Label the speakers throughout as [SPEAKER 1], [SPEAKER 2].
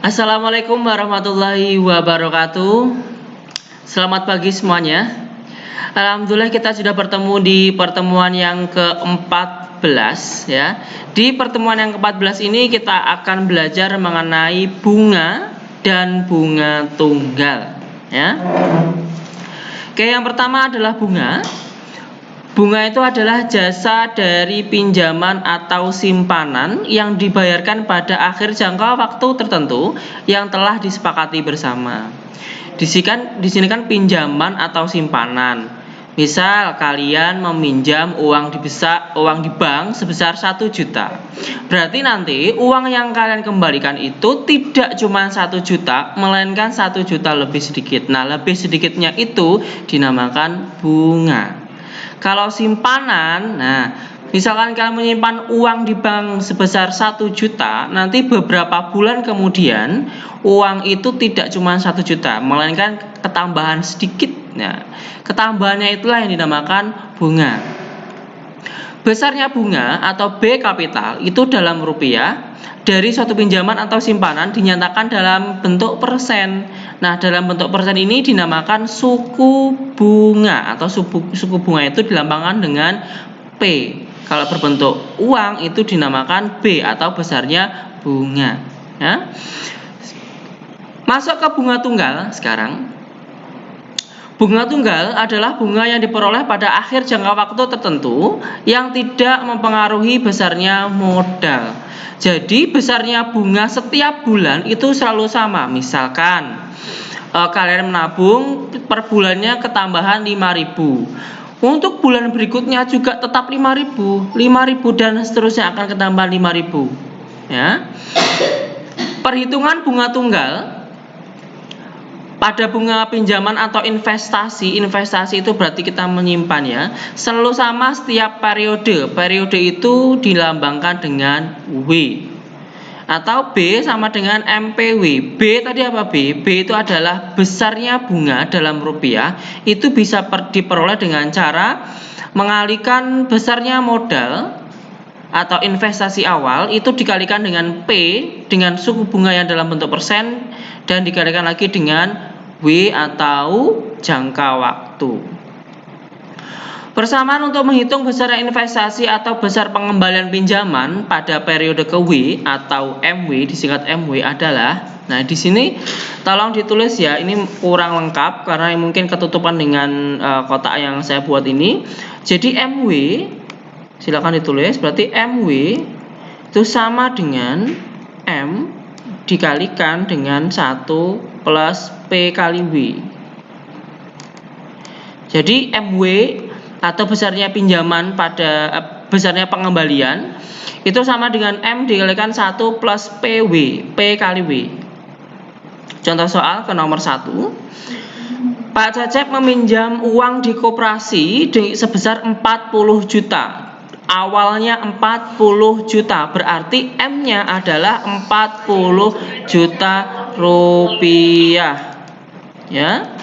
[SPEAKER 1] Assalamualaikum warahmatullahi wabarakatuh. Selamat pagi semuanya. Alhamdulillah kita sudah bertemu di pertemuan yang ke-14 ya. Di pertemuan yang ke-14 ini kita akan belajar mengenai bunga dan bunga tunggal ya. Oke, yang pertama adalah bunga. Bunga itu adalah jasa dari pinjaman atau simpanan yang dibayarkan pada akhir jangka waktu tertentu yang telah disepakati bersama. Di sini kan pinjaman atau simpanan. Misal kalian meminjam uang di bank sebesar 1 juta. Berarti nanti uang yang kalian kembalikan itu tidak cuma 1 juta, melainkan 1 juta lebih sedikit. Nah, lebih sedikitnya itu dinamakan bunga. Kalau simpanan, misalkan kalian menyimpan uang di bank sebesar 1 juta, nanti beberapa bulan kemudian uang itu tidak cuma 1 juta, melainkan ketambahan sedikit. Nah, ketambahannya itulah yang dinamakan bunga. Besarnya bunga atau B kapital itu dalam rupiah dari suatu pinjaman atau simpanan dinyatakan dalam bentuk persen. Nah, dalam bentuk persen ini dinamakan suku bunga atau suku bunga itu dilambangkan dengan P. Kalau berbentuk uang itu dinamakan B atau besarnya bunga. Ya. Masuk ke bunga tunggal sekarang. Bunga tunggal adalah bunga yang diperoleh pada akhir jangka waktu tertentu yang tidak mempengaruhi besarnya modal. Jadi besarnya bunga setiap bulan itu selalu sama. Misalkan kalian menabung per bulannya ketambahan 5.000. Untuk bulan berikutnya juga tetap 5.000 dan seterusnya akan ketambahan 5.000. Ya. Perhitungan bunga tunggal pada bunga pinjaman atau investasi itu berarti kita menyimpan ya, selalu sama setiap periode. Periode itu dilambangkan dengan W. Atau B sama dengan MPW. B tadi apa B? B itu adalah besarnya bunga dalam rupiah. Itu bisa diperoleh dengan cara mengalihkan besarnya modal atau investasi awal itu dikalikan dengan P dengan suku bunga yang dalam bentuk persen dan dikalikan lagi dengan W atau jangka waktu. Persamaan untuk menghitung besar investasi atau besar pengembalian pinjaman pada periode ke W atau MW disingkat MW adalah, nah di sini tolong ditulis ya, ini kurang lengkap karena mungkin ketutupan dengan kotak yang saya buat ini. Jadi MW silakan ditulis, berarti MW itu sama dengan M dikalikan dengan 1 plus P kali W. Jadi MW atau besarnya pinjaman pada besarnya pengembalian itu sama dengan M dikalikan 1 plus PW, P kali W. Contoh soal ke nomor 1. Pak Cecep meminjam uang di koperasi sebesar 40 juta. Awalnya 40 juta, berarti M-nya adalah 40 juta rupiah. Ya.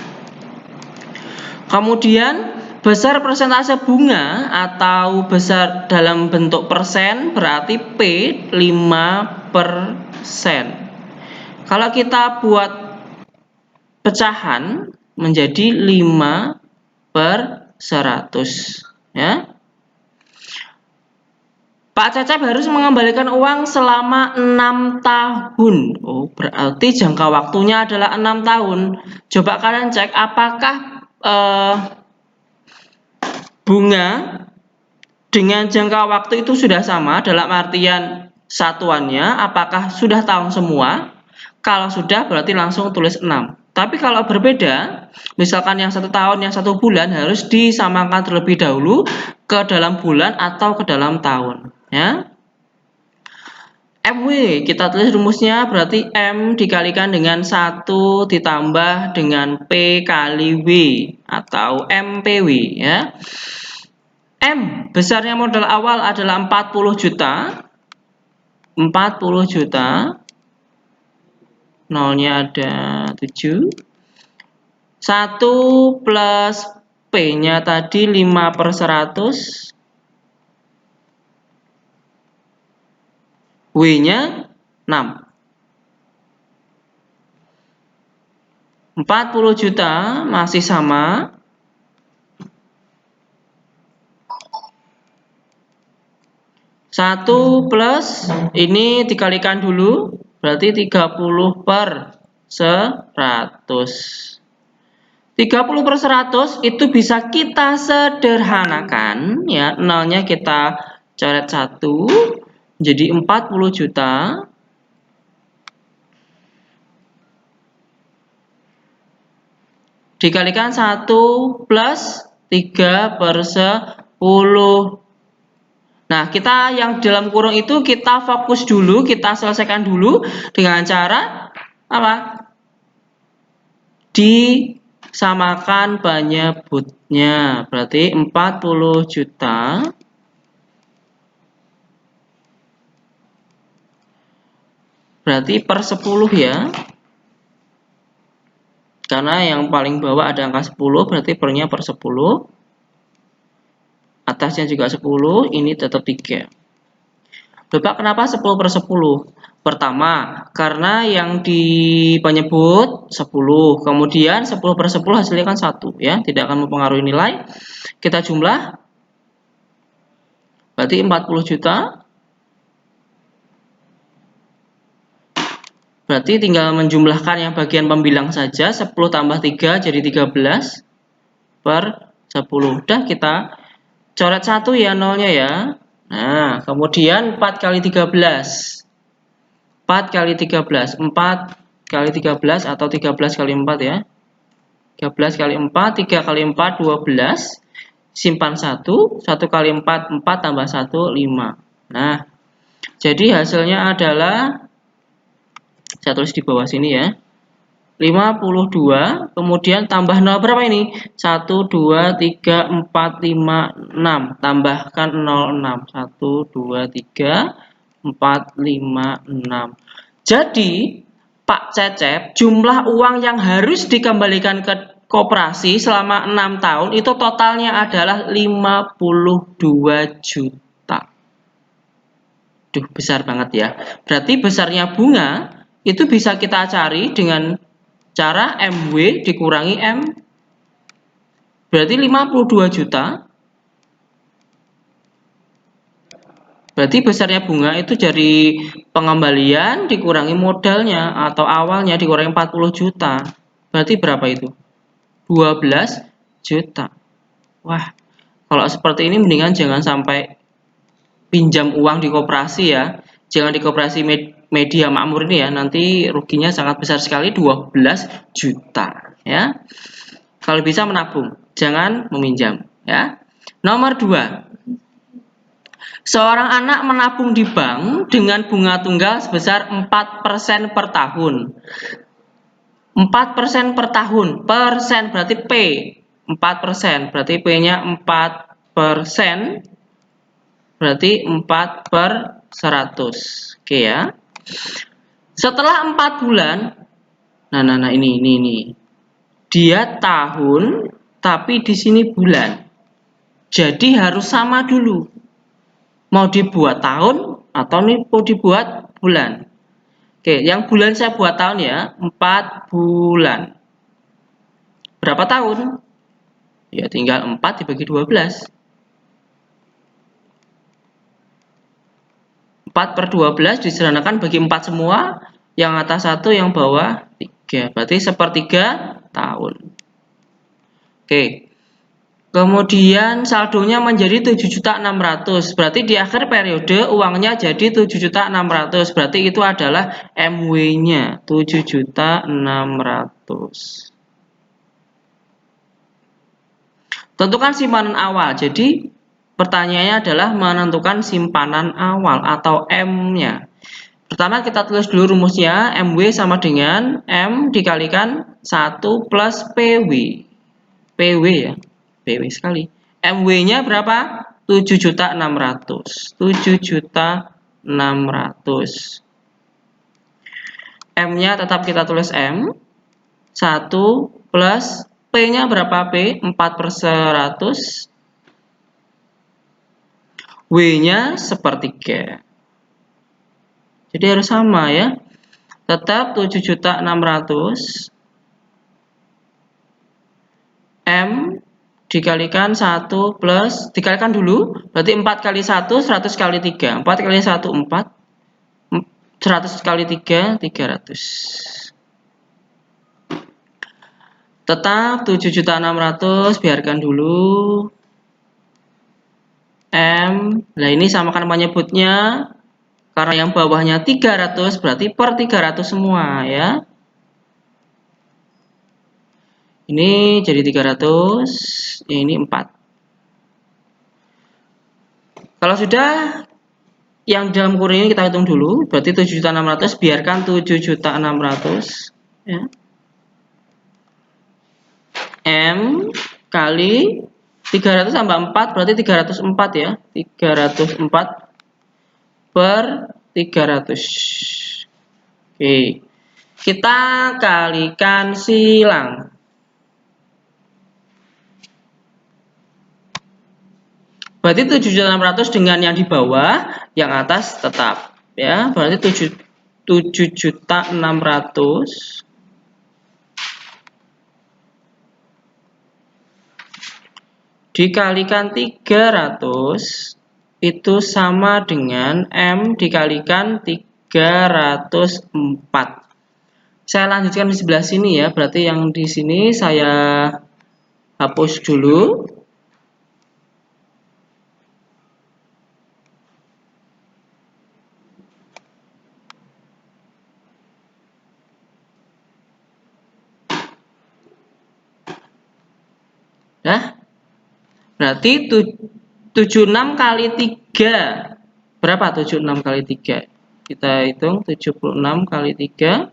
[SPEAKER 1] Kemudian besar persentase bunga atau besar dalam bentuk persen berarti P 5%. Kalau kita buat pecahan menjadi 5/100 ya. Pak Cecep harus mengembalikan uang selama 6 tahun. Oh, berarti jangka waktunya adalah 6 tahun. Coba kalian cek apakah bunga dengan jangka waktu itu sudah sama dalam artian satuannya, apakah sudah tahun semua? Kalau sudah berarti langsung tulis 6. Tapi kalau berbeda, misalkan yang 1 tahun, yang 1 bulan harus disamakan terlebih dahulu ke dalam bulan atau ke dalam tahun. Ya. MW kita tulis rumusnya berarti M dikalikan dengan 1 ditambah dengan P kali W atau MPW ya. M besarnya modal awal adalah 40 juta. 40 juta. Nolnya ada 7. 1 plus P-nya tadi 5/100. W-nya 6. 40 juta masih sama. Satu plus ini dikalikan dulu, berarti 30 per 100. 30 per 100 itu bisa kita sederhanakan ya, nolnya kita coret 1, jadi 40 juta. Dikalikan 1 plus 3 per 10. Nah, kita yang dalam kurung itu kita fokus dulu, kita selesaikan dulu dengan cara apa? Disamakan penyebutnya. Berarti 40 juta berarti per 10 ya. Karena yang paling bawah ada angka 10, berarti pernya per 10. Atasnya juga 10, ini tetap 3. Bapak kenapa 10 per 10? Pertama, karena yang di penyebut 10, kemudian 10 per 10 hasilnya kan 1 ya, tidak akan mempengaruhi nilai. Kita jumlah, berarti 40 juta. Berarti tinggal menjumlahkan yang bagian pembilang saja, 10 tambah 3 jadi 13 per 10. Udah kita coret 1 ya nolnya ya. Nah, kemudian 4 kali 13. 4 kali 13. 4 kali 13 atau 13 kali 4 ya. 13 kali 4, 3 kali 4, 12. Simpan 1. 1 kali 4, 4 tambah 1, 5. Nah, jadi hasilnya adalah, saya tulis di bawah sini ya. 52, kemudian tambah 0 berapa ini? 1, 2, 3, 4, 5, 6. Tambahkan 0, 6. 1, 2, 3, 4, 5, 6. Jadi, Pak Cecep, jumlah uang yang harus dikembalikan ke koperasi selama 6 tahun itu totalnya adalah 52 juta. Duh, besar banget ya. Berarti besarnya bunga itu bisa kita cari dengan cara MW dikurangi M. Berarti 52 juta. Berarti besarnya bunga itu dari pengembalian dikurangi modalnya atau awalnya dikurangi 40 juta. Berarti berapa itu? 12 juta. Wah, kalau seperti ini mendingan jangan sampai pinjam uang di koperasi ya. Jangan di koperasi Media Makmur ini ya, nanti ruginya sangat besar sekali, 12 juta ya. Kalau bisa menabung, jangan meminjam ya. Nomor 2. Seorang anak menabung di bank dengan bunga tunggal sebesar 4% per tahun. 4% per tahun, persen berarti P. 4%, berarti P-nya 4%, berarti 4 per 100. Oke ya. Setelah 4 bulan, nah ini. Dia tahun, tapi di sini bulan. Jadi harus sama dulu. Mau dibuat tahun atau nih mau dibuat bulan. Oke, yang bulan saya buat tahun ya, 4 bulan. Berapa tahun? Ya tinggal 4 dibagi 12. 4 per 12 disederhanakan bagi 4 semua, yang atas 1, yang bawah 3. Berarti sepertiga tahun. Oke. Kemudian saldonya menjadi 7.600.000. Berarti di akhir periode uangnya jadi 7.600.000. Berarti itu adalah MW-nya 7.600.000. Tentukan simpanan awal. Jadi pertanyaannya adalah menentukan simpanan awal atau M-nya. Pertama kita tulis dulu rumusnya, MW sama dengan M dikalikan 1 plus PW. PW ya, PW sekali. MW-nya berapa? 7.600.000. 7.600.000. M-nya tetap kita tulis M. 1 plus P-nya berapa P? 4 per 100. W-nya sepertiga. Jadi harus sama ya. Tetap 7.600.000 M dikalikan 1 plus, dikalikan dulu, berarti 4 kali 1, 100 kali 3. 4 kali 1, 4. 100 kali 3, 300. Tetap 7.600.000, biarkan dulu. M, nah ini samakan menyebutnya, karena yang bawahnya 300, berarti per 300 semua ya. Ini jadi 300, ini 4. Kalau sudah, yang dalam kurung ini kita hitung dulu, berarti 7.600.000, biarkan 7.600.000 ya. M kali 300 tambah 4 berarti 304 ya. 304 per 300. Oke. Kita kalikan silang. Berarti 7.600.000 dengan yang di bawah, yang atas tetap ya. Berarti 7.600.000 dikalikan 300 itu sama dengan M dikalikan 304. Saya lanjutkan di sebelah sini ya, berarti yang di sini saya hapus dulu. Nah, berarti 76 kali 3. Berapa 76 kali 3? Kita hitung 76 kali 3.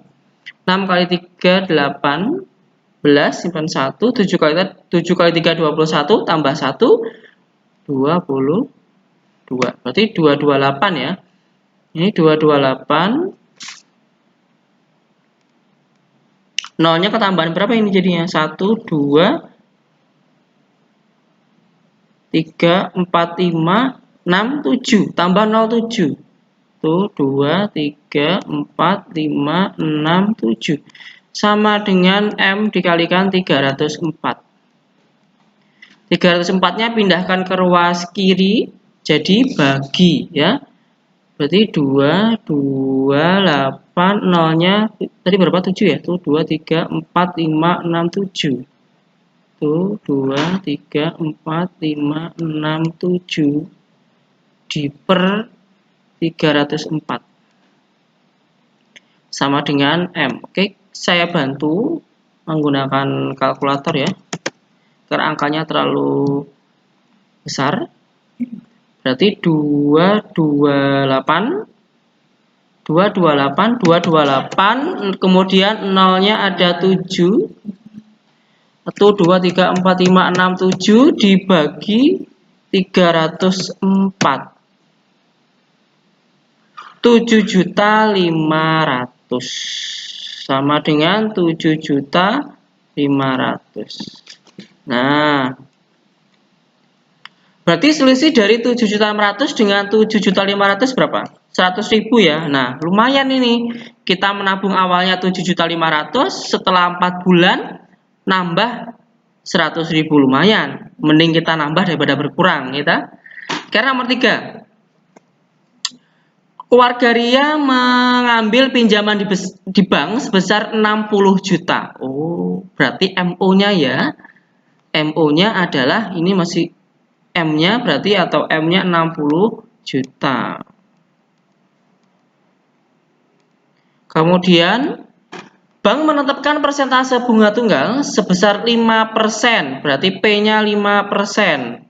[SPEAKER 1] 6 kali 3, 18. Simpan 1. 7 kali 3, 21. Tambah 1, 22. Berarti 228 ya. Ini 228. Nolnya ketambahan berapa ini jadinya? 1, 2, 3, 4, 5, 6, 7. Tambah 0, 7. Tuh, 2, 3, 4, 5, 6, 7. Sama dengan M dikalikan 304. 304-nya pindahkan ke ruas kiri, jadi bagi ya. Berarti 2, 8, 0-nya tadi berapa? 7 ya? Tuh, 2, 3, 4, 5, 6, 7. Tuh, 2, 3, 4, 5, 6, 7 diper 304 sama dengan M. Oke, saya bantu menggunakan kalkulator ya, karena angkanya terlalu besar. Berarti 228, 228, kemudian nolnya ada 7. 1, 2, 3, 4, 5, 6, 7 dibagi 304. 7.500.000 sama dengan 7.500.000. Nah, berarti selisih dari 7.600.000 dengan 7.500.000 berapa? 100.000 ya. Nah, lumayan ini. Kita menabung awalnya 7.500.000, setelah 4 bulan nambah 100.000, lumayan. Mending kita nambah daripada berkurang, kita. Karena nomor 3. Keluarga Ria mengambil pinjaman di bank sebesar 60 juta. Oh, berarti MO-nya ya. MO-nya adalah, ini masih M-nya berarti, atau M-nya 60 juta. Kemudian, bank menetapkan persentase bunga tunggal sebesar 5%. Berarti P-nya 5%.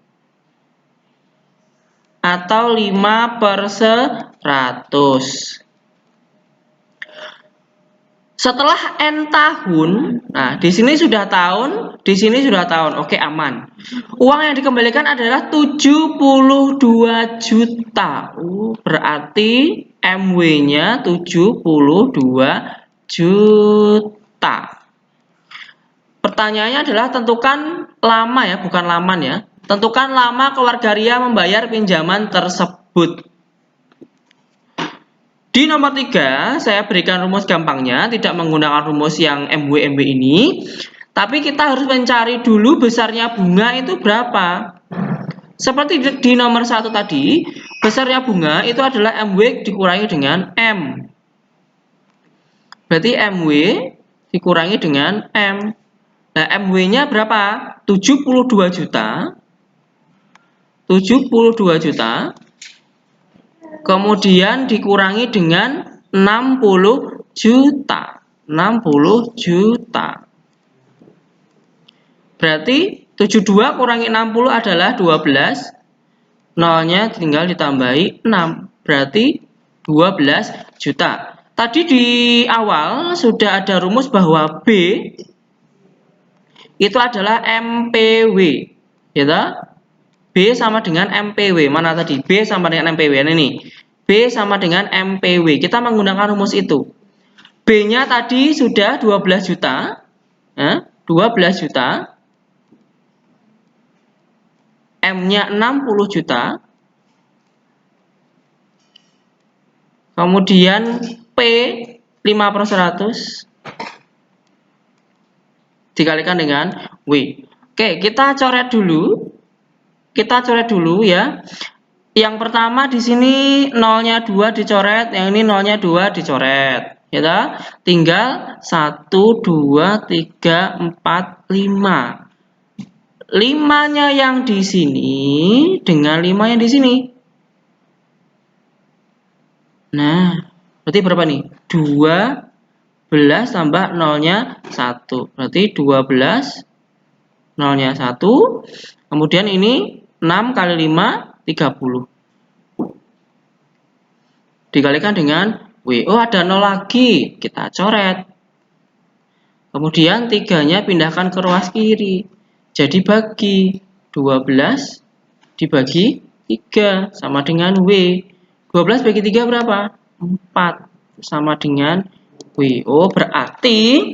[SPEAKER 1] Atau 5/100. Setelah N tahun, nah di sini sudah tahun, di sini sudah tahun, oke aman. Uang yang dikembalikan adalah 72 juta. Berarti MW-nya 72 juta. Pertanyaannya adalah tentukan lama ya, bukan laman ya. Tentukan lama keluarga Ria membayar pinjaman tersebut. Di nomor 3, saya berikan rumus gampangnya, tidak menggunakan rumus yang MW ini. Tapi kita harus mencari dulu besarnya bunga itu berapa. Seperti di nomor 1 tadi, besarnya bunga itu adalah MW dikurangi dengan M. Berarti MW dikurangi dengan M. Nah, MW-nya berapa? 72 juta. 72 juta. Kemudian dikurangi dengan 60 juta. 60 juta. Berarti 72 kurangi 60 adalah 12. Nolnya tinggal ditambahi 6. Berarti 12 juta. Tadi di awal sudah ada rumus bahwa B itu adalah MPW. Gitu? B sama dengan MPW. Mana tadi? B sama dengan MPW. Nah, ini. B sama dengan MPW. Kita menggunakan rumus itu. B-nya tadi sudah 12 juta. 12 juta. M-nya 60 juta. Kemudian P 5/100 dikalikan dengan W. Oke, kita coret dulu. Kita coret dulu ya. Yang pertama di sini nolnya 2 dicoret, yang ini nolnya 2 dicoret. Ya, tinggal 1, 2, 3, 4, 5. 5-nya yang di sini dengan 5 yang di sini. Nah, berarti berapa nih? 12 tambah nolnya 1. Berarti 12 nolnya 1. Kemudian ini 6 kali 5, 30. Dikalikan dengan W. Oh, ada 0 lagi. Kita coret. Kemudian 3-nya pindahkan ke ruas kiri. Jadi bagi 12 dibagi 3 sama dengan W. 12 bagi 3 berapa? 4 sama dengan W. Oh, berarti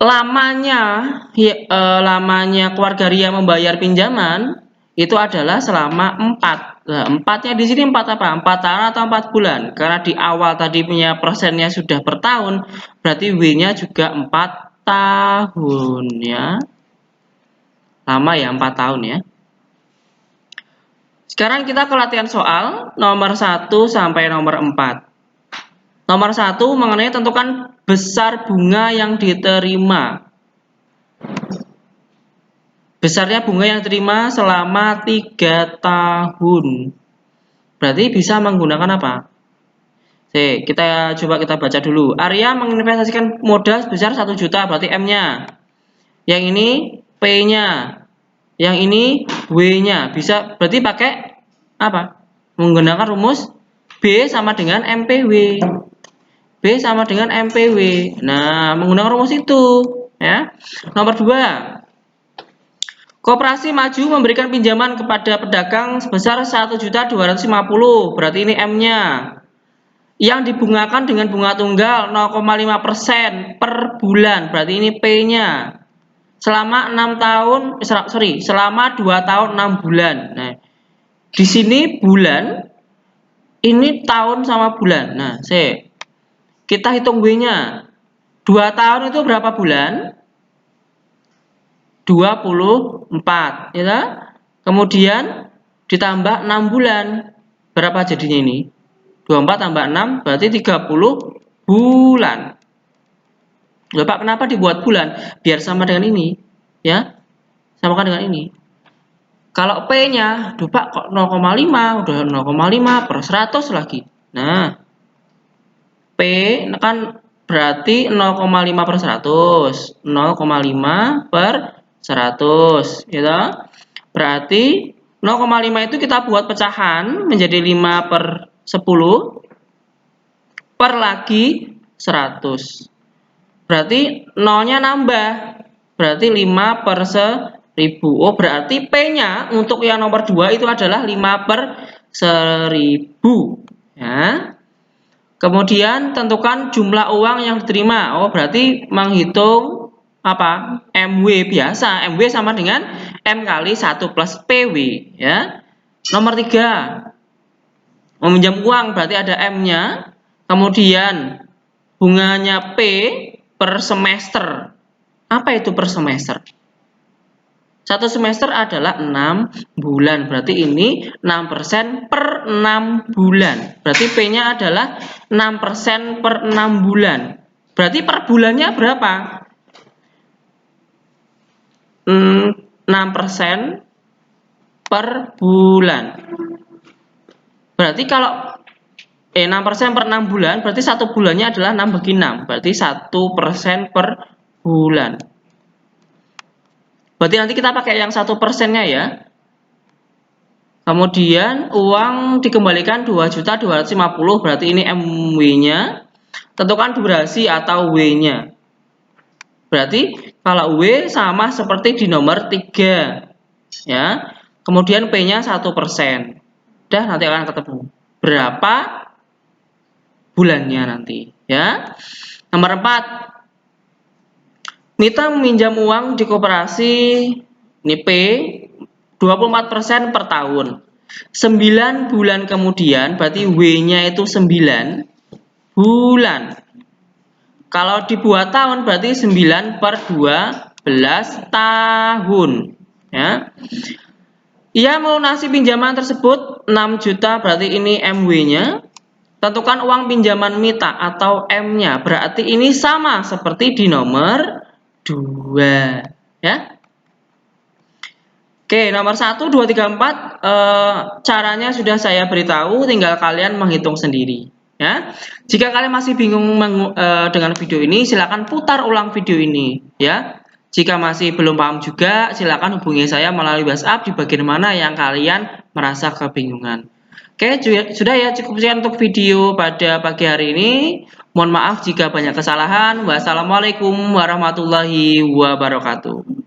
[SPEAKER 1] lamanya keluarga Ria membayar pinjaman itu adalah selama 4. Nah, 4-nya di sini 4 apa? 4 tahun atau 4 bulan? Karena di awal tadi punya persennya sudah per tahun, berarti W-nya juga 4 tahun ya. Lama ya, 4 tahun ya. Sekarang kita ke latihan soal nomor 1 sampai nomor 4. Nomor 1 mengenai tentukan besar bunga yang diterima. Besarnya bunga yang diterima selama 3 tahun. Berarti bisa menggunakan apa? Oke, kita baca dulu. Arya menginvestasikan modal sebesar 1 juta, berarti M-nya. Yang ini P-nya. Yang ini W-nya. Bisa berarti pakai apa? Menggunakan rumus B sama dengan MPW. B sama dengan MPW. Nah, menggunakan rumus itu, ya. Nomor 2. Koperasi maju memberikan pinjaman kepada pedagang sebesar 1.250.000. Berarti ini M-nya. Yang dibungakan dengan bunga tunggal 0,5% per bulan. Berarti ini P-nya. Selama 6 tahun, selama 2 tahun 6 bulan. Nah, di sini bulan, ini tahun sama bulan. Nah, kita hitung W-nya. 2 tahun itu berapa bulan? 24, ya. Kemudian ditambah 6 bulan. Berapa jadinya ini? 24 tambah 6 berarti 30 bulan. Loh, Pak, kenapa dibuat bulan? Biar sama dengan ini, ya. Samakan dengan ini. Kalau P-nya, duh Pak, kok 0,5, udah 0,5 per 100 lagi. Nah, P kan berarti 0,5 per 100. 0,5 per 100, gitu. Berarti 0,5 itu kita buat pecahan menjadi 5 per 10 per lagi 100. Berarti nolnya nambah. Berarti 5 per 1000. Oh, berarti P-nya untuk yang nomor 2 itu adalah 5 per 1000. Ya. Kemudian tentukan jumlah uang yang diterima. Oh, berarti menghitung apa? MW biasa. MW sama dengan M kali 1 plus PW. Ya. Nomor 3. Meminjam uang berarti ada M-nya. Kemudian bunganya P per semester. Apa itu per semester? Satu semester adalah 6 bulan. Berarti ini 6% per 6 bulan. Berarti P-nya adalah 6% per 6 bulan. Berarti per bulannya berapa? 6% per bulan. Berarti kalau 6% per 6 bulan, berarti satu bulannya adalah 6 bagi 6. Berarti 1% per bulan. Berarti nanti kita pakai yang 1%-nya ya. Kemudian uang dikembalikan 2.250.000, berarti ini MW-nya. Tentukan durasi atau W-nya. Berarti kalau W sama seperti di nomor 3. Ya. Kemudian P-nya 1%. Dah, nanti akan ketemu berapa bulannya nanti, ya. Nomor 4. Mita meminjam uang di koperasi, ini P, 24% per tahun. 9 bulan kemudian, berarti W-nya itu 9 bulan. Kalau dibuat tahun, berarti 9 per 12 tahun. Ya. Ia melunasi pinjaman tersebut 6 juta, berarti ini MW-nya. Tentukan uang pinjaman Mita atau M-nya, berarti ini sama seperti di nomor 2, ya. Oke, nomor 1, 2, 3, 4 caranya sudah saya beritahu, tinggal kalian menghitung sendiri, ya. Jika kalian masih bingung dengan video ini, silakan putar ulang video ini, ya. Jika masih belum paham juga, silakan hubungi saya melalui WhatsApp di bagian mana yang kalian merasa kebingungan. Oke, sudah ya, cukup sekian untuk video pada pagi hari ini. Mohon maaf jika banyak kesalahan. Wassalamualaikum warahmatullahi wabarakatuh.